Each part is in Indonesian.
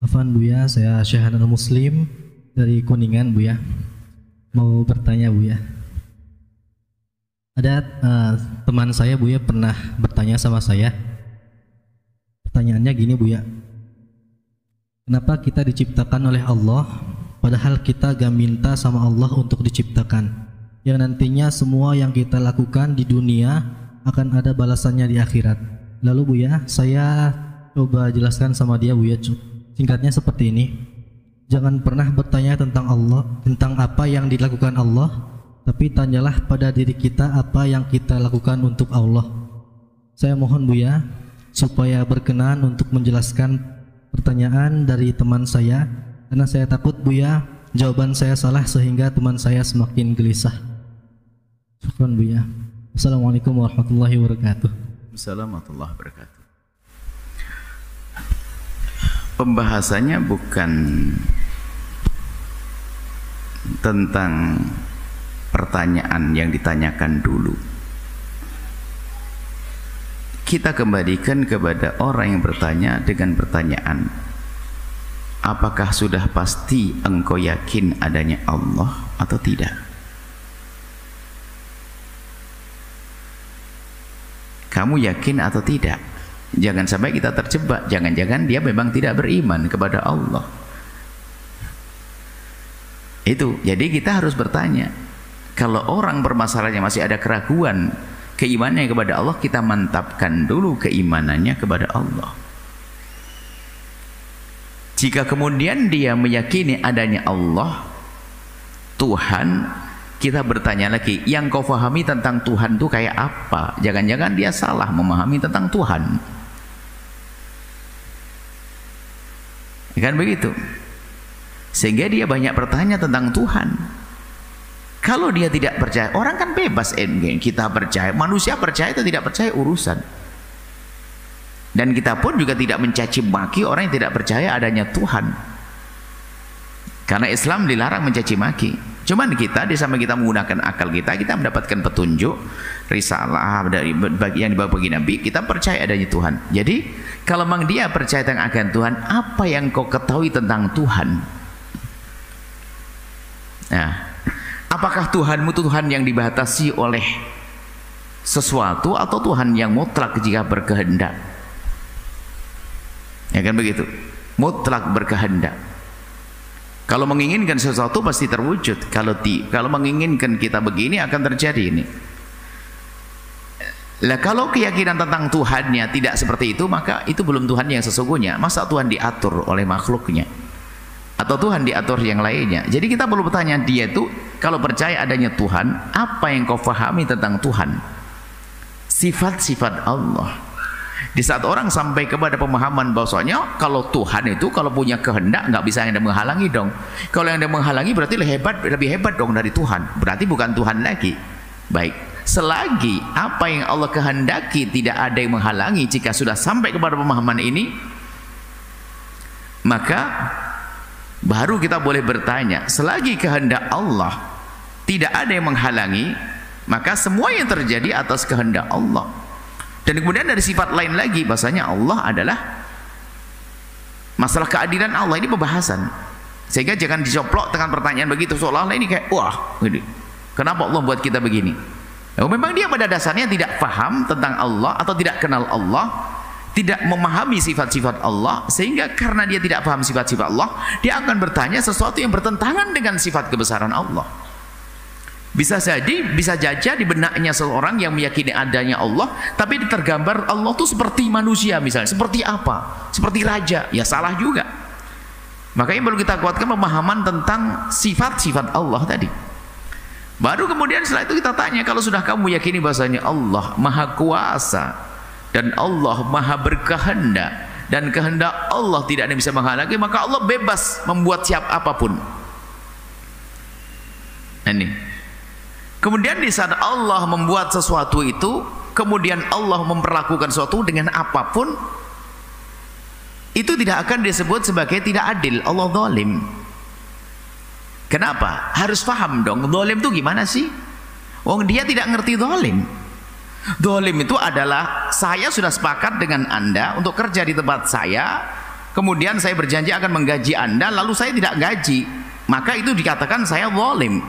Afwan Buya, saya Syahanul Muslim dari Kuningan Buya. Mau bertanya Buya. Ada teman saya Buya pernah bertanya sama saya. Pertanyaannya gini Buya. Kenapa kita diciptakan oleh Allah padahal kita gak minta sama Allah untuk diciptakan? Yang nantinya semua yang kita lakukan di dunia akan ada balasannya di akhirat. Lalu Buya, saya coba jelaskan sama dia Buya. Singkatnya seperti ini. Jangan pernah bertanya tentang Allah, tentang apa yang dilakukan Allah, tapi tanyalah pada diri kita apa yang kita lakukan untuk Allah. Saya mohon Buya supaya berkenan untuk menjelaskan pertanyaan dari teman saya, karena saya takut Buya jawaban saya salah sehingga teman saya semakin gelisah. Syukran Buya. Assalamualaikum warahmatullahi wabarakatuh. Assalamualaikum warahmatullahi wabarakatuh. Pembahasannya bukan tentang pertanyaan yang ditanyakan dulu. Kita kembalikan kepada orang yang bertanya dengan pertanyaan, apakah sudah pasti engkau yakin adanya Allah atau tidak? Kamu yakin atau tidak? Jangan sampai kita terjebak, jangan-jangan dia memang tidak beriman kepada Allah. Itu, jadi kita harus bertanya. Kalau orang bermasalahnya masih ada keraguan keimanannya kepada Allah, kita mantapkan dulu keimanannya kepada Allah. Jika kemudian dia meyakini adanya Allah, Tuhan, kita bertanya lagi, yang kau fahami tentang Tuhan itu kayak apa? Jangan-jangan dia salah memahami tentang Tuhan. Kan begitu? Sehingga dia banyak bertanya tentang Tuhan. Kalau dia tidak percaya, orang kan bebas, kita percaya, manusia percaya atau tidak percaya urusan. Dan kita pun juga tidak mencaci maki orang yang tidak percaya adanya Tuhan. Karena Islam dilarang mencaci maki. Cuman kita, di samping kita menggunakan akal kita mendapatkan petunjuk, risalah dari bagian dibawa bagi Nabi, kita percaya adanya Tuhan. Jadi, kalau memang dia percaya tentang akan Tuhan, apa yang kau ketahui tentang Tuhan? Nah, apakah Tuhanmu itu Tuhan yang dibatasi oleh sesuatu atau Tuhan yang mutlak jika berkehendak? Ya kan begitu? Mutlak berkehendak. Kalau menginginkan sesuatu pasti terwujud. Kalau menginginkan kita begini akan terjadi ini. Lah kalau keyakinan tentang Tuhannya tidak seperti itu, maka itu belum Tuhan yang sesungguhnya. Masa Tuhan diatur oleh makhluknya? Atau Tuhan diatur yang lainnya? Jadi kita perlu bertanya, dia itu kalau percaya adanya Tuhan, apa yang kau fahami tentang Tuhan? Sifat-sifat Allah. Di saat orang sampai kepada pemahaman bahwasanya kalau Tuhan itu kalau punya kehendak nggak bisa yang ada menghalangi dong. Kalau yang ada menghalangi berarti lebih hebat dong dari Tuhan. Berarti bukan Tuhan lagi. Baik. Selagi apa yang Allah kehendaki tidak ada yang menghalangi, jika sudah sampai kepada pemahaman ini, maka baru kita boleh bertanya. Selagi kehendak Allah tidak ada yang menghalangi, maka semua yang terjadi atas kehendak Allah. Dan kemudian dari sifat lain lagi, bahasanya Allah adalah masalah keadilan Allah. Ini pembahasan, sehingga jangan dicoplok dengan pertanyaan begitu seolah-olah ini kayak wah gini. Kenapa Allah buat kita begini? Memang dia pada dasarnya tidak paham tentang Allah atau tidak kenal Allah, tidak memahami sifat-sifat Allah, sehingga karena dia tidak paham sifat-sifat Allah, dia akan bertanya sesuatu yang bertentangan dengan sifat kebesaran Allah. Bisa jaja di benaknya seseorang yang meyakini adanya Allah, tapi tergambar Allah itu seperti manusia misalnya, seperti apa? Seperti raja. Ya salah juga. Makanya perlu kita kuatkan pemahaman tentang sifat-sifat Allah tadi. Baru kemudian setelah itu kita tanya, kalau sudah kamu yakini bahasanya Allah Maha Kuasa dan Allah Maha Berkehendak dan kehendak Allah tidak ada yang bisa menghalangi, maka Allah bebas membuat siapa apapun. Ini. Kemudian di saat Allah membuat sesuatu itu, kemudian Allah memperlakukan sesuatu dengan apapun, itu tidak akan disebut sebagai tidak adil. Allah zalim. Kenapa? Harus paham dong, zalim itu gimana sih? Wong dia tidak ngerti zalim. Zalim itu adalah saya sudah sepakat dengan Anda untuk kerja di tempat saya, kemudian saya berjanji akan menggaji Anda, lalu saya tidak gaji, maka itu dikatakan saya zalim.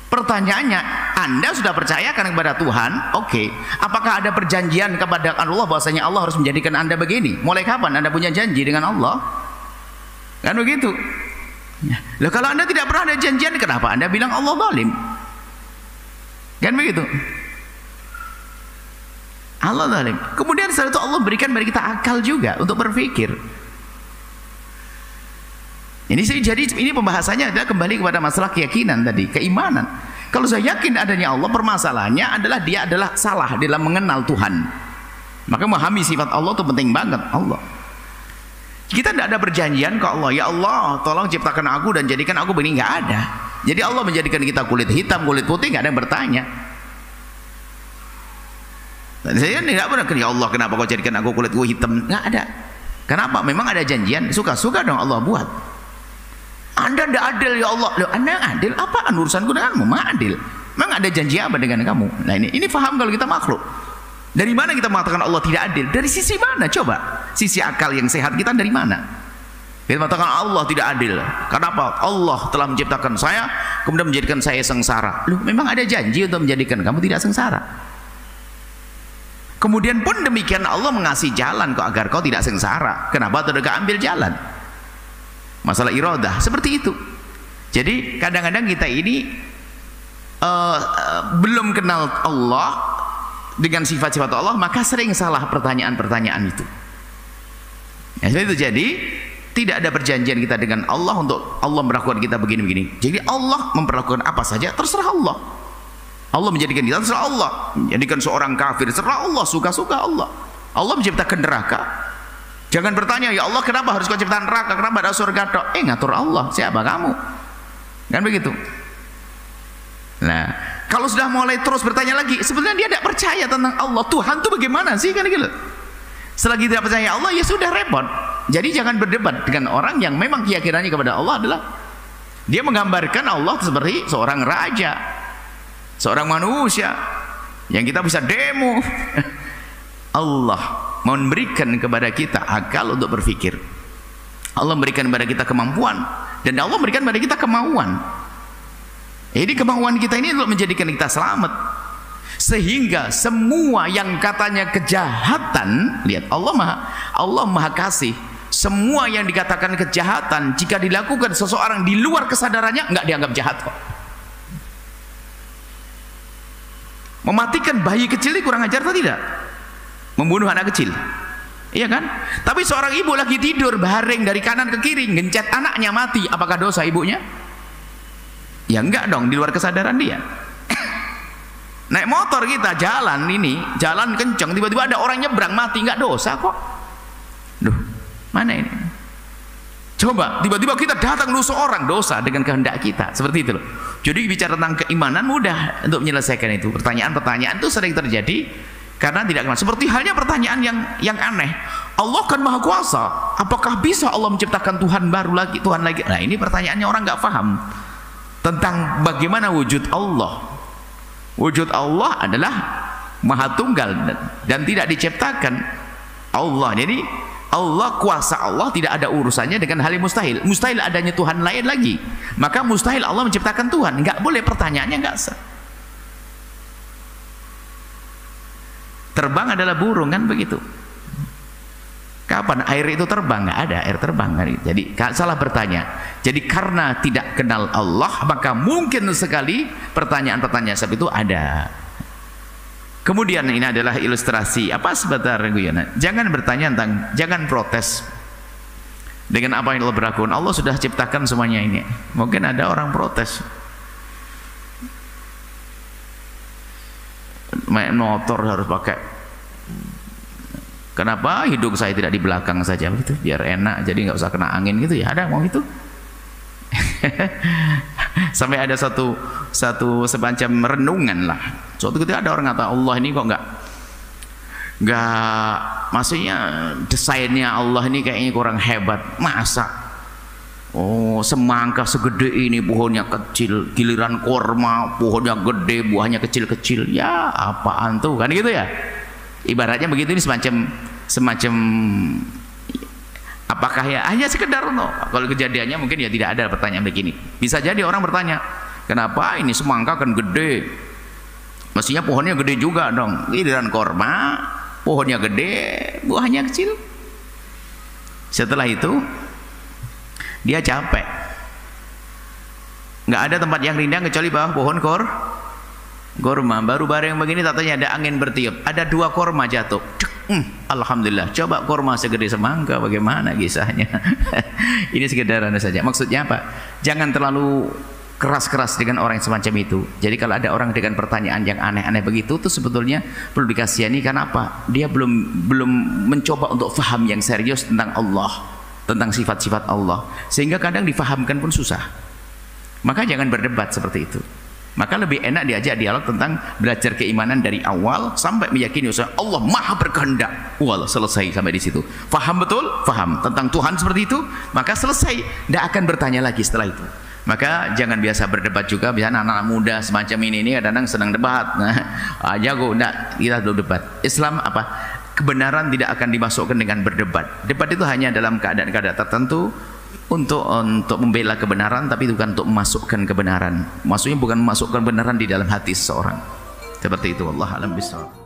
Pertanyaannya, Anda sudah percayakan kepada Tuhan, oke. Apakah ada perjanjian kepada Allah bahwasanya Allah harus menjadikan Anda begini? Mulai kapan Anda punya janji dengan Allah? Kan begitu. Loh, kalau Anda tidak pernah ada janjian, kenapa Anda bilang Allah zalim? Kan begitu. Allah zalim. Kemudian setelah itu Allah berikan kepada kita akal juga untuk berpikir. Jadi ini pembahasannya adalah kembali kepada masalah keyakinan tadi, keimanan. Kalau saya yakin adanya Allah, permasalahannya adalah dia adalah salah dalam mengenal Tuhan. Maka memahami sifat Allah itu penting banget. Allah. Kita tidak ada perjanjian ke Allah, ya Allah tolong ciptakan aku dan jadikan aku begini, nggak ada. Jadi Allah menjadikan kita kulit hitam, kulit putih, nggak ada yang bertanya. Dan saya tidak pernah, ya Allah kenapa kau jadikan aku kulitku hitam? Nggak ada. Kenapa? Memang ada janjian, suka-suka dong Allah buat. Anda tidak adil ya Allah. Loh, Anda yang adil? Apaan urusanku denganmu? Adil. Memang ada janji apa dengan kamu? Nah ini paham kalau kita makhluk. Dari mana kita mengatakan Allah tidak adil? Dari sisi mana? Coba. Sisi akal yang sehat kita dari mana? Kita mengatakan Allah tidak adil. Kenapa? Allah telah menciptakan saya, kemudian menjadikan saya sengsara. Loh, memang ada janji untuk menjadikan kamu tidak sengsara. Kemudian pun demikian Allah mengasih jalan kok agar kau tidak sengsara. Kenapa tidak ambil jalan? Masalah iradah seperti itu. Jadi kadang-kadang kita ini belum kenal Allah dengan sifat-sifat Allah, maka sering salah pertanyaan-pertanyaan itu. Ya, seperti itu. Jadi tidak ada perjanjian kita dengan Allah untuk Allah memperlakukan kita begini-begini. Jadi Allah memperlakukan apa saja terserah Allah. Allah menjadikan kita terserah Allah. Menjadikan seorang kafir terserah Allah, suka-suka Allah. Allah menciptakan neraka. Jangan bertanya, ya Allah kenapa harus kau ciptakan neraka, kenapa ada surga tok? Ngatur Allah, siapa kamu? Kan begitu. Nah, kalau sudah mulai terus bertanya lagi, sebenarnya dia tidak percaya tentang Allah. Tuhan itu bagaimana sih, kan gitu. Selagi tidak percaya Allah, ya sudah repot. Jadi jangan berdebat dengan orang yang memang keyakinannya kepada Allah adalah dia menggambarkan Allah seperti seorang raja, seorang manusia yang kita bisa demo. Allah memberikan kepada kita akal untuk berpikir. Allah memberikan kepada kita kemampuan, dan Allah memberikan kepada kita kemauan. Jadi kemauan kita ini untuk menjadikan kita selamat. Sehingga semua yang katanya kejahatan, lihat Allah maha kasih. Semua yang dikatakan kejahatan jika dilakukan seseorang di luar kesadarannya nggak dianggap jahat kok. Mematikan bayi kecil ini kurang ajar atau tidak? Membunuh anak kecil, iya kan? Tapi seorang ibu lagi tidur baring dari kanan ke kiri, ngencet anaknya mati, apakah dosa ibunya? Ya enggak dong, di luar kesadaran dia. Naik motor kita jalan kenceng, tiba-tiba ada orang nyebrang mati, nggak dosa kok. Duh, mana ini? Coba tiba-tiba kita datang nusuk orang, dosa dengan kehendak kita, seperti itu loh. Jadi bicara tentang keimanan mudah untuk menyelesaikan itu. Pertanyaan-pertanyaan itu sering terjadi karena tidak kenal. Seperti halnya pertanyaan yang aneh. Allah kan maha kuasa. Apakah bisa Allah menciptakan Tuhan baru lagi, Tuhan lagi? Nah ini pertanyaannya orang nggak paham tentang bagaimana wujud Allah. Wujud Allah adalah maha tunggal dan tidak diciptakan Allah. Jadi Allah, kuasa Allah tidak ada urusannya dengan hal yang mustahil. Mustahil adanya Tuhan lain lagi. Maka mustahil Allah menciptakan Tuhan. Nggak boleh, pertanyaannya nggak sah. Terbang adalah burung, kan begitu. Kapan air itu terbang? Nggak ada air terbang. Jadi salah bertanya. Jadi karena tidak kenal Allah, maka mungkin sekali pertanyaan-pertanyaan seperti itu ada. Kemudian ini adalah ilustrasi apa sebentar guyonan. Jangan bertanya tentang, jangan protes dengan apa yang Allah berlakukan. Allah sudah ciptakan semuanya ini. Mungkin ada orang protes. Main motor harus pakai, kenapa hidung saya tidak di belakang saja begitu, biar enak, jadi nggak usah kena angin gitu ya, ada mau gitu. Sampai ada satu semacam renungan lah. Suatu ketika ada orang kata, Allah ini kok nggak maksudnya desainnya Allah ini kayaknya kurang hebat, masa semangka segede ini pohonnya kecil, giliran korma pohonnya gede, buahnya kecil-kecil, ya apaan tuh, kan gitu ya. Ibaratnya begitu. Ini semacam Apakah ya hanya sekedar no? Kalau kejadiannya mungkin ya tidak ada pertanyaan begini. Bisa jadi orang bertanya, kenapa ini semangka kan gede? Mestinya pohonnya gede juga dong. Giliran korma, pohonnya gede, buahnya kecil. Setelah itu dia capek. Nggak ada tempat yang rindang kecuali bawah pohon korma. Baru bareng begini tatanya ada angin bertiup, ada 2 korma jatuh. Alhamdulillah. Coba korma segede semangka, bagaimana kisahnya? Ini sekedar saja. Maksudnya apa? Jangan terlalu keras-keras dengan orang yang semacam itu. Jadi kalau ada orang dengan pertanyaan yang aneh-aneh begitu, itu sebetulnya perlu dikasihani. Karena apa? Dia belum mencoba untuk faham yang serius tentang Allah, tentang sifat-sifat Allah, sehingga kadang difahamkan pun susah. Maka jangan berdebat seperti itu. Maka lebih enak diajak dialog tentang belajar keimanan dari awal sampai meyakini Allah Maha berkehendak. Wah, selesai sampai di situ. Faham betul? Faham tentang Tuhan seperti itu, maka selesai. Tidak akan bertanya lagi setelah itu. Maka jangan biasa berdebat juga. Biasanya anak-anak muda semacam ini kadang-kadang senang debat. Nah, jago. Tidak, kita belum debat. Islam apa? Kebenaran tidak akan dimasukkan dengan berdebat. Debat itu hanya dalam keadaan-keadaan tertentu, untuk membela kebenaran, tapi bukan untuk memasukkan kebenaran. Maksudnya bukan memasukkan kebenaran di dalam hati seseorang. Seperti itu. Wallahu a'lam bishawab.